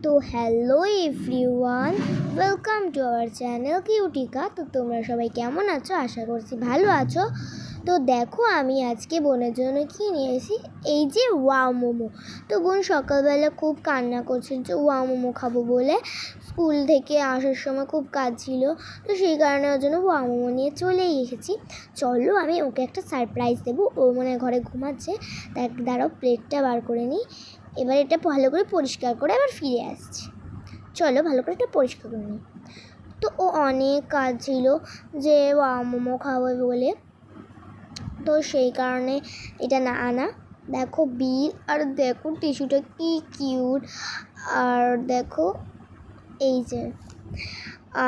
তো hello everyone, welcome to our channel কিউটিকা। তো তোমরা সবাই কেমন আছো? আশা করছি ভালো আছো। তো দেখো আমি আজকে বোনের জন্য কি নিয়ে এসেছি, এই যে ওয়াও মোমো। তো বোন সকালবেলা খুব কান্না করছে যে ওয়াও মোমো খাবো বলে। স্কুল থেকে আসার সময় খুব কাজ ছিল, তো সেই কারণে ওর জন্য ওয়াও মোমো নিয়ে চলেই এসেছি। চলো আমি ওকে একটা সারপ্রাইজ দেবো। ও মনে হয় ঘরে ঘুমাচ্ছে, তাই দাঁড়াও প্লেটটা বার করে নিই। এবার এটা ভালো করে পরিষ্কার করে আবার ফিরে আসছি। চলো ভালো করে এটা পরিষ্কার করে নিই। তো ও অনেক কাজ ছিল যে ওয়াও মোমো খাবে বলে, তো সেই কারণে এটা না আনা। দেখো বিল, আর দেখো টিস্যুটা কি কিউট, আর দেখো এই যে,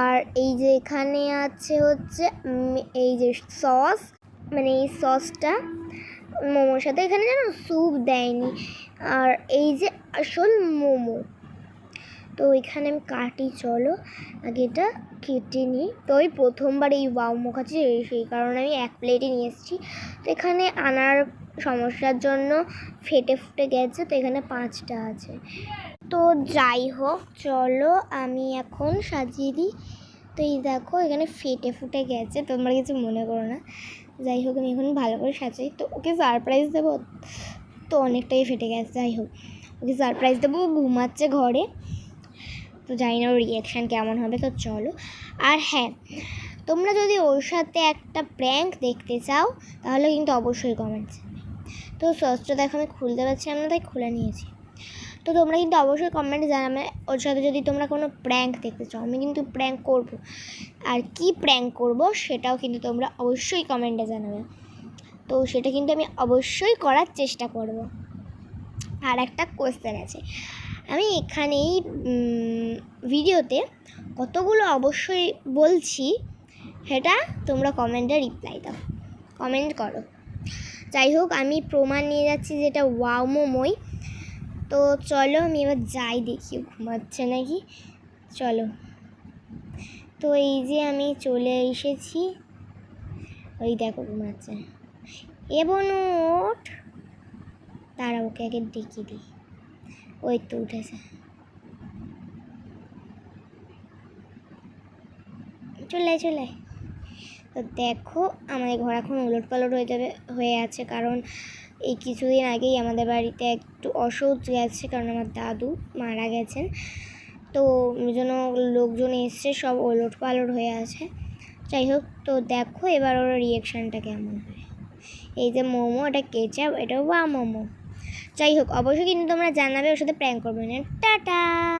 আর এই যে এখানে আছে হচ্ছে এই যে সস, মানে এই সসটা মোমোর সাথে এখানে যেন স্যুপ দেয়নি। আর এই যে আসল মোমো, তো এখানে আমি কাটি, চলো আগে এটা কেটে নিই। তো ওই প্রথমবার এই ওয়াও মোমো খাচ্ছি, সেই কারণে আমি এক প্লেটে নিয়ে এসেছি। তো এখানে আনার সমস্যার জন্য ফেটে ফুটে গেছে, তো এখানে 5টা আছে। তো যাই হোক, চলো আমি এখন সাজিয়ে দিই। তো এই দেখো এখানে ফেটে ফুটে গেছে, তোমরা কিছু মনে করো না। যাই হোক আমি এখন ভালো করে সাজাই। তো ওকে সারপ্রাইজ দেবো, তো অনেকটাই ফেটে গেছে। যাই হোক ওকে সারপ্রাইজ দেবো, ঘুমাচ্ছে ঘরে, তো জানি না ওর রিয়াকশান কেমন হবে। তো চলো। আর হ্যাঁ, তোমরা যদি ওর সাথে একটা প্র্যাঙ্ক দেখতে চাও তাহলে কিন্তু অবশ্যই কমেন্টস। তো সসটা দেখো আমি খুলতে পারছিলাম না, তাই খুলে নিয়েছি। তো তোমরা কিন্তু অবশ্যই কমেন্টে জানাবে ওর সাথে যদি তোমরা কোনো প্র্যাঙ্ক দেখতে চাও। আমি কিন্তু প্র্যাঙ্ক করব, আর কি প্র্যাঙ্ক করব সেটাও কিন্তু তোমরা অবশ্যই কমেন্টে জানাবে। তো সেটা কিন্তু আমি অবশ্যই করার চেষ্টা করব। আর একটা কোয়েশ্চেন আছে, আমি এখানেই ভিডিওতে কতগুলো অবশ্যই বলছি, সেটা তোমরা কমেন্টে রিপ্লাই দাও, কমেন্ট করো। যাই হোক আমি প্রমাণ নিয়ে যাচ্ছি যেটা ওয়াও মোমোই। তো চলো আমি এবার যাই, দেখি ঘুমাচ্ছে নাকি। চলো। তো এই যে আমি চলে এসেছি, ওই দেখো ঘুমাচ্ছে। এ বনু ওঠ, তারা ওকে আগে ডেকে দিই। ওই তো উঠেছে, চলে। তো দেখো আমাদের ঘর এখন উলটপালট হয়ে আছে, কারণ এই কিছুদিন আগেই আমাদের বাড়িতে একটু অসহ্য গেছে, কারণ আমার দাদু মারা গেছেন। তো ওই জন্য লোকজন এসছে, সব ওলটপালট হয়ে আছে। যাই হোক, তো দেখো এবার ওর রিয়াকশানটা কেমন হয়। এই যে মোমো, এটা কেচাপ, এটা ওয়া মোমো। যাই হোক অবশ্যই কিন্তু তোমরা জানাবে ওর সাথে প্র্যাঙ্ক করবে না। টাটা।